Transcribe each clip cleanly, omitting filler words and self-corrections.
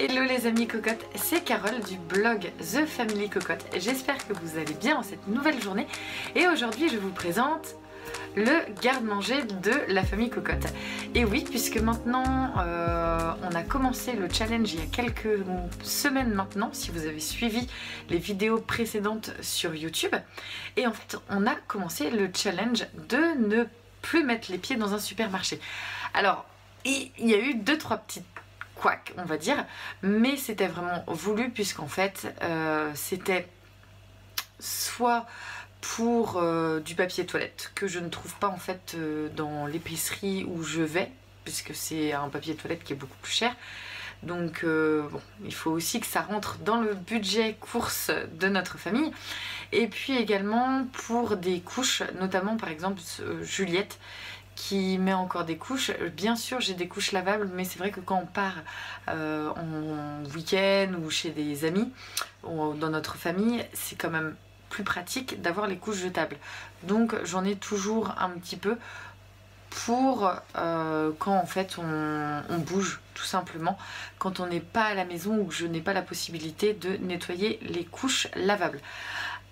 Hello les amis cocottes, c'est Carole du blog The Family Cocotte. J'espère que vous allez bien en cette nouvelle journée et aujourd'hui je vous présente le garde-manger de la famille Cocotte. Et oui, puisque maintenant on a commencé le challenge il y a quelques semaines maintenant, si vous avez suivi les vidéos précédentes sur YouTube. Et en fait on a commencé le challenge de ne plus mettre les pieds dans un supermarché. Alors il y a eu 2-3 petites couacs on va dire, mais c'était vraiment voulu puisqu'en fait c'était soit pour du papier toilette que je ne trouve pas en fait dans l'épicerie où je vais, puisque c'est un papier toilette qui est beaucoup plus cher. Donc bon, il faut aussi que ça rentre dans le budget course de notre famille. Et puis également pour des couches, notamment par exemple Juliette qui met encore des couches. Bien sûr j'ai des couches lavables, mais c'est vrai que quand on part en week-end ou chez des amis ou dans notre famille, c'est quand même plus pratique d'avoir les couches jetables. Donc j'en ai toujours un petit peu pour quand en fait on bouge tout simplement, quand on n'est pas à la maison ou que je n'ai pas la possibilité de nettoyer les couches lavables.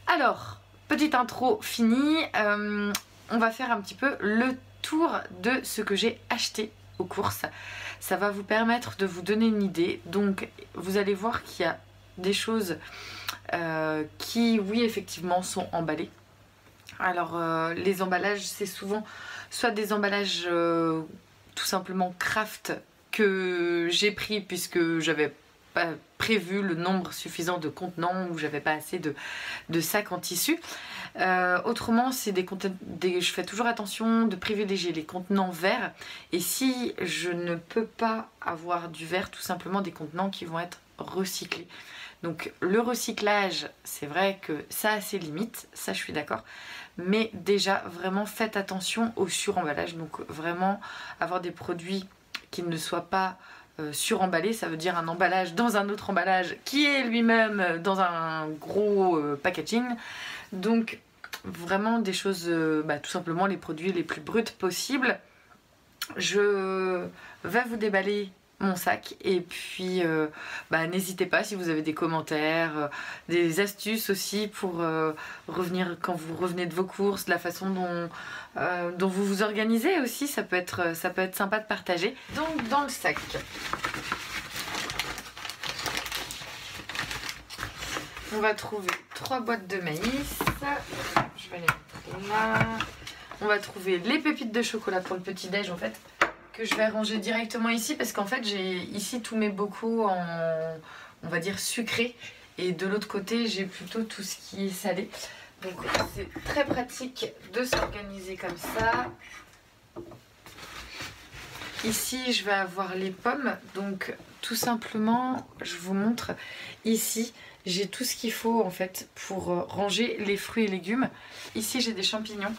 Alors, petite intro finie, on va faire un petit peu le tour de ce que j'ai acheté aux courses. Ça va vous permettre de vous donner une idée. Donc vous allez voir qu'il y a des choses qui, oui, effectivement, sont emballées. Alors, les emballages, c'est souvent soit des emballages tout simplement craft que j'ai pris puisque j'avais pas prévu le nombre suffisant de contenants ou j'avais pas assez de sacs en tissu. Autrement, c'est je fais toujours attention de privilégier les contenants verts, et si je ne peux pas avoir du verre, tout simplement des contenants qui vont être recyclés. Donc le recyclage, c'est vrai que ça a ses limites, ça je suis d'accord, mais déjà vraiment faites attention au suremballage. Donc vraiment avoir des produits qui ne soient pas suremballés, ça veut dire un emballage dans un autre emballage qui est lui-même dans un gros packaging. Donc vraiment des choses, tout simplement les produits les plus bruts possibles. Je vais vous déballer mon sac et puis n'hésitez pas si vous avez des commentaires, des astuces aussi pour revenir quand vous revenez de vos courses, de la façon dont vous vous organisez aussi, ça peut être sympa de partager. Donc dans le sac, on va trouver 3 boîtes de maïs, je vais les mettre là. On va trouver les pépites de chocolat pour le petit déj en fait, que je vais ranger directement ici parce qu'en fait j'ai ici tous mes bocaux en, on va dire, sucré, et de l'autre côté j'ai plutôt tout ce qui est salé. Donc c'est très pratique de s'organiser comme ça. Ici je vais avoir les pommes, donc tout simplement je vous montre ici. J'ai tout ce qu'il faut en fait pour ranger les fruits et légumes. Ici j'ai des champignons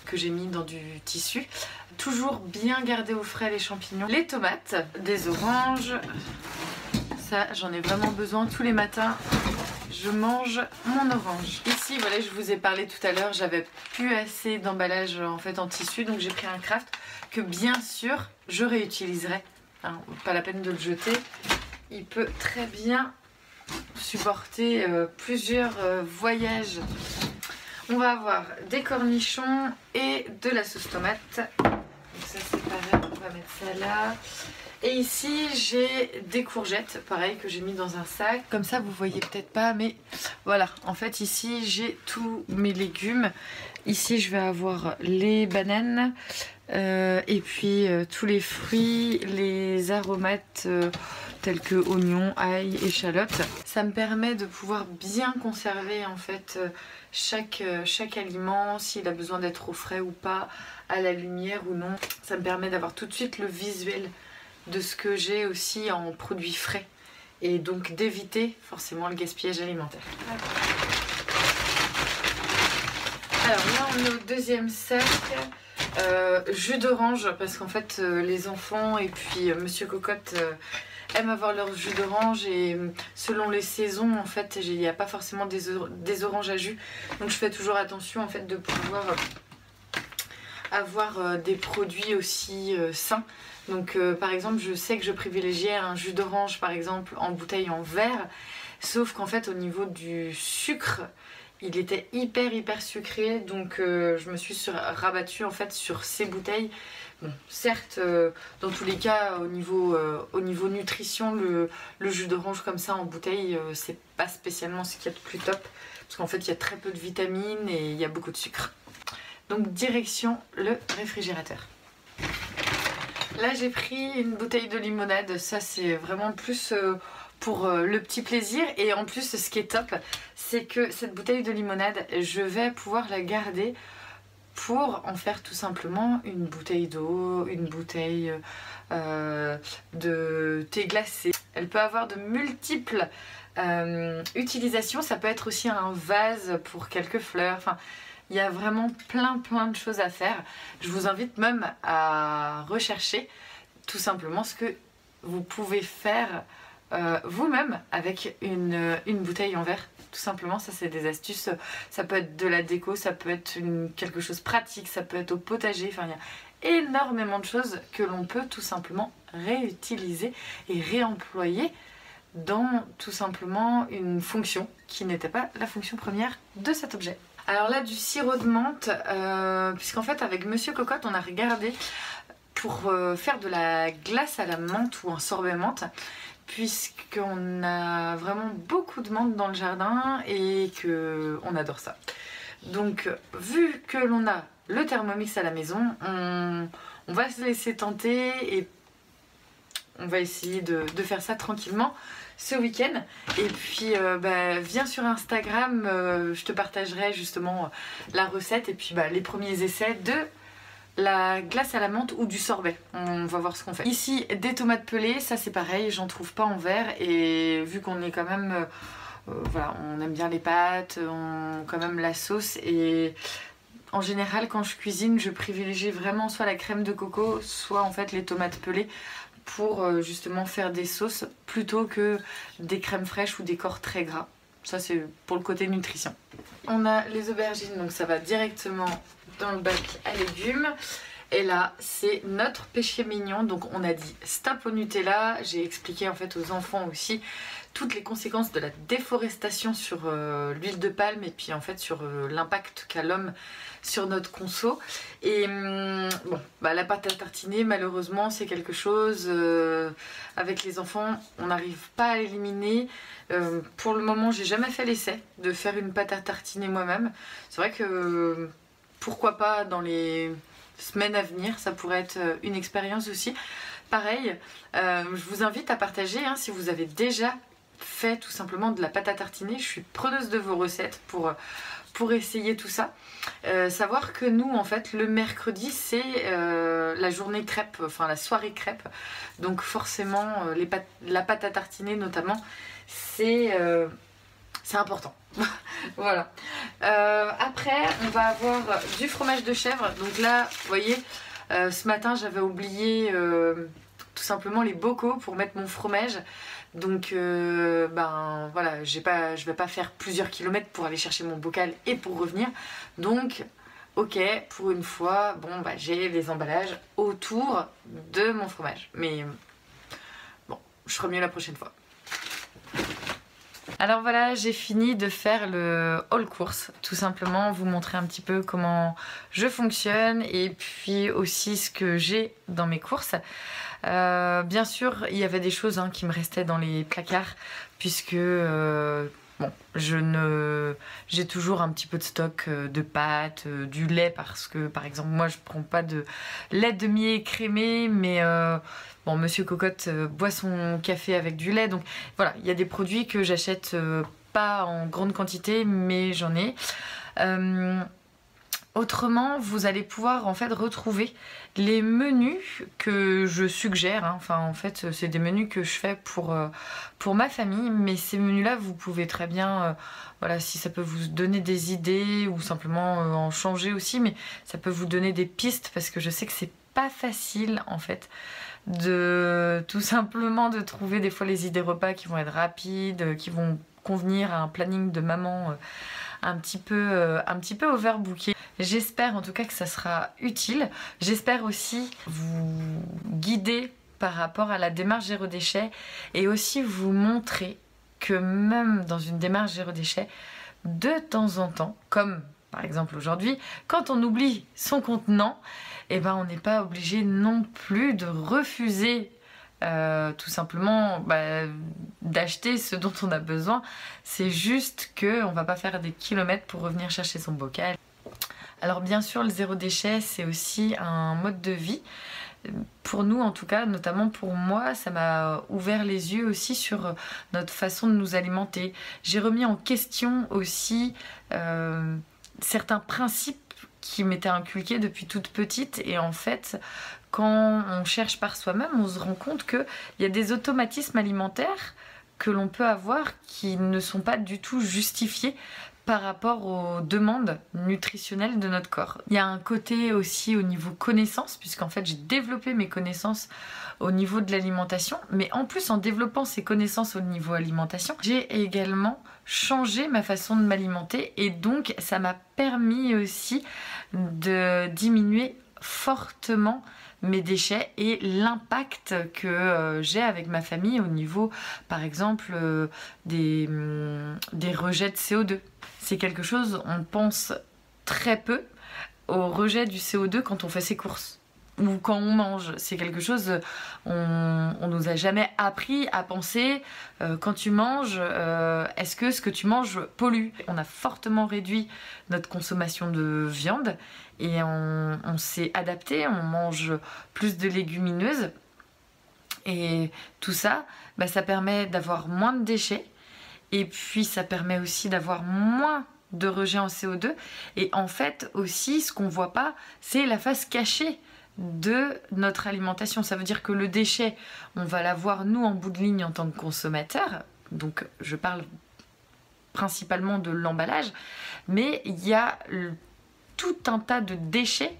que j'ai mis dans du tissu. Toujours bien garder au frais les champignons. Les tomates, des oranges. Ça j'en ai vraiment besoin tous les matins. Je mange mon orange. Ici voilà, je vous ai parlé tout à l'heure, j'avais plus assez d'emballage en fait en tissu, donc j'ai pris un craft que bien sûr je réutiliserai. Hein, pas la peine de le jeter. Il peut très bien supporter plusieurs voyages. On va avoir des cornichons et de la sauce tomate. Donc ça c'est pareil, on va mettre ça là. Et ici j'ai des courgettes, pareil, que j'ai mis dans un sac. Comme ça vous voyez peut-être pas, mais voilà. En fait ici j'ai tous mes légumes. Ici je vais avoir les bananes et puis tous les fruits, les aromates tels que oignons, ail, échalotes. Ça me permet de pouvoir bien conserver en fait chaque aliment, s'il a besoin d'être au frais ou pas, à la lumière ou non. Ça me permet d'avoir tout de suite le visuel de ce que j'ai aussi en produits frais, et donc d'éviter forcément le gaspillage alimentaire. Alors là on est au deuxième sac. Jus d'orange, parce qu'en fait les enfants et puis Monsieur Cocotte aiment avoir leur jus d'orange, et selon les saisons en fait il n'y a pas forcément des oranges à jus, donc je fais toujours attention en fait de pouvoir avoir des produits aussi sains. Donc par exemple je sais que je privilégiais un jus d'orange par exemple en bouteille en verre, sauf qu'en fait au niveau du sucre il était hyper sucré, donc je me suis rabattue en fait sur ces bouteilles. Bon, certes, dans tous les cas, au niveau nutrition, le jus d'orange comme ça en bouteille, c'est pas spécialement ce qu'il y a de plus top, parce qu'en fait il y a très peu de vitamines et il y a beaucoup de sucre. Donc direction le réfrigérateur. Là j'ai pris une bouteille de limonade, ça c'est vraiment plus pour le petit plaisir. Et en plus ce qui est top, c'est que cette bouteille de limonade, je vais pouvoir la garder pour en faire tout simplement une bouteille d'eau, une bouteille de thé glacé. Elle peut avoir de multiples utilisations, ça peut être aussi un vase pour quelques fleurs, enfin il y a vraiment plein de choses à faire. Je vous invite même à rechercher tout simplement ce que vous pouvez faire vous-même avec une bouteille en verre. Tout simplement, ça c'est des astuces. Ça peut être de la déco, ça peut être quelque chose de pratique, ça peut être au potager. Enfin, il y a énormément de choses que l'on peut tout simplement réutiliser et réemployer dans tout simplement une fonction qui n'était pas la fonction première de cet objet. Alors là, du sirop de menthe, puisqu'en fait avec Monsieur Cocotte on a regardé pour faire de la glace à la menthe ou un sorbet menthe, puisqu'on a vraiment beaucoup de menthe dans le jardin et qu'on adore ça. Donc vu que l'on a le Thermomix à la maison, on va se laisser tenter et on va essayer de faire ça tranquillement ce week-end. Et puis viens sur Instagram, je te partagerai justement la recette et puis les premiers essais de la glace à la menthe ou du sorbet. On va voir ce qu'on fait. Ici des tomates pelées, ça c'est pareil, j'en trouve pas en verre et vu qu'on est quand même voilà, on aime bien les pâtes, quand même la sauce, et en général quand je cuisine je privilégie vraiment soit la crème de coco, soit en fait les tomates pelées pour justement faire des sauces plutôt que des crèmes fraîches ou des corps très gras. Ça c'est pour le côté nutrition. On a les aubergines, donc ça va directement dans le bac à légumes. Et là c'est notre péché mignon, donc on a dit stop au Nutella. J'ai expliqué en fait aux enfants aussi toutes les conséquences de la déforestation sur l'huile de palme et puis en fait sur l'impact qu'a l'homme sur notre conso. Et bon, la pâte à tartiner malheureusement c'est quelque chose avec les enfants on n'arrive pas à l'éliminer. Pour le moment j'ai jamais fait l'essai de faire une pâte à tartiner moi-même. C'est vrai que pourquoi pas dans les semaines à venir, ça pourrait être une expérience aussi. Pareil, je vous invite à partager si vous avez déjà fait tout simplement de la pâte à tartiner. Je suis preneuse de vos recettes pour essayer tout ça. Savoir que nous en fait le mercredi c'est la journée crêpe, enfin la soirée crêpe, donc forcément la pâte à tartiner notamment c'est important. Voilà. Après on va avoir du fromage de chèvre, donc là vous voyez ce matin j'avais oublié tout simplement les bocaux pour mettre mon fromage. Donc voilà, je vais pas faire plusieurs kilomètres pour aller chercher mon bocal et pour revenir. Donc ok, pour une fois, bon j'ai les emballages autour de mon fromage. Mais bon, je ferai mieux la prochaine fois. Alors voilà, j'ai fini de faire le haul course, tout simplement vous montrer un petit peu comment je fonctionne et puis aussi ce que j'ai dans mes courses. Bien sûr, il y avait des choses qui me restaient dans les placards puisque bon, j'ai toujours un petit peu de stock de pâtes, du lait parce que par exemple moi je prends pas de lait demi-écrémé mais bon, Monsieur Cocotte boit son café avec du lait, donc voilà, il y a des produits que j'achète pas en grande quantité mais j'en ai. Autrement, vous allez pouvoir en fait retrouver les menus que je suggère. Enfin, en fait, c'est des menus que je fais pour ma famille. Mais ces menus-là, vous pouvez très bien, voilà, si ça peut vous donner des idées ou simplement en changer aussi. Mais ça peut vous donner des pistes parce que je sais que c'est pas facile en fait de tout simplement de trouver des fois les idées repas qui vont être rapides, qui vont convenir à un planning de maman un petit peu overbooké. J'espère en tout cas que ça sera utile. J'espère aussi vous guider par rapport à la démarche zéro déchet et aussi vous montrer que même dans une démarche zéro déchet, de temps en temps, comme par exemple aujourd'hui, quand on oublie son contenant, eh ben on n'est pas obligé non plus de refuser tout simplement d'acheter ce dont on a besoin. C'est juste qu'on ne va pas faire des kilomètres pour revenir chercher son bocal. Alors bien sûr, le zéro déchet, c'est aussi un mode de vie. Pour nous en tout cas, notamment pour moi, ça m'a ouvert les yeux aussi sur notre façon de nous alimenter. J'ai remis en question aussi certains principes qui m'étaient inculqués depuis toute petite, et en fait quand on cherche par soi-même, on se rend compte qu'il y a des automatismes alimentaires que l'on peut avoir qui ne sont pas du tout justifiés par rapport aux demandes nutritionnelles de notre corps. Il y a un côté aussi au niveau connaissance, puisqu'en fait j'ai développé mes connaissances au niveau de l'alimentation, mais en plus en développant ces connaissances au niveau alimentation, j'ai également changé ma façon de m'alimenter, et donc ça m'a permis aussi de diminuer fortement mes déchets et l'impact que j'ai avec ma famille au niveau par exemple des rejets de CO2. C'est quelque chose, on pense très peu au rejet du CO2 quand on fait ses courses ou quand on mange. C'est quelque chose, on nous a jamais appris à penser quand tu manges, est-ce que ce que tu manges pollue? On a fortement réduit notre consommation de viande et on s'est adapté, on mange plus de légumineuses, et tout ça, ça permet d'avoir moins de déchets, et puis ça permet aussi d'avoir moins de rejet en CO2, et en fait aussi ce qu'on voit pas, c'est la face cachée de notre alimentation. Ça veut dire que le déchet, on va l'avoir nous en bout de ligne en tant que consommateur, donc je parle principalement de l'emballage, mais il y a tout un tas de déchets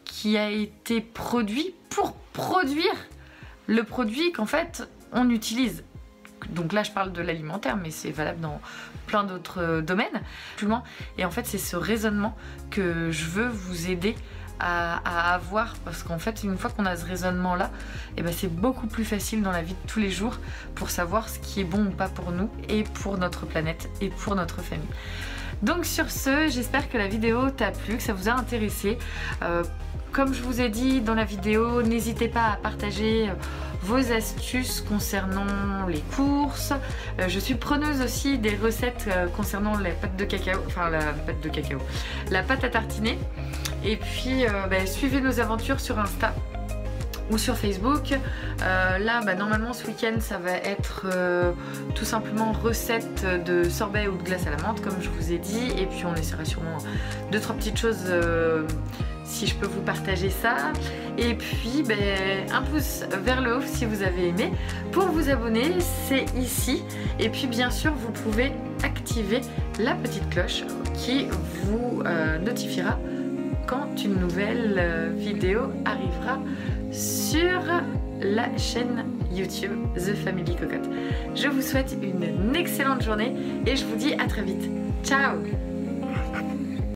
qui a été produit pour produire le produit qu'en fait on utilise. Donc là je parle de l'alimentaire, mais c'est valable dans plein d'autres domaines plus loin. Et en fait c'est ce raisonnement que je veux vous aider à avoir, parce qu'en fait une fois qu'on a ce raisonnement là, c'est beaucoup plus facile dans la vie de tous les jours pour savoir ce qui est bon ou pas pour nous et pour notre planète et pour notre famille. Donc sur ce, j'espère que la vidéo t'a plu, que ça vous a intéressé. Comme je vous ai dit dans la vidéo, n'hésitez pas à partager vos astuces concernant les courses. Je suis preneuse aussi des recettes concernant la pâte de cacao, la pâte à tartiner. Et puis suivez nos aventures sur Insta ou sur Facebook. Là normalement ce week-end ça va être tout simplement recette de sorbet ou de glace à la menthe comme je vous ai dit, et puis on essaiera sûrement 2-3 petites choses si je peux vous partager ça. Et puis un pouce vers le haut si vous avez aimé. Pour vous abonner, c'est ici, et puis bien sûr vous pouvez activer la petite cloche qui vous notifiera quand une nouvelle vidéo arrivera sur la chaîne YouTube The Family Cocotte. Je vous souhaite une excellente journée et je vous dis à très vite. Ciao!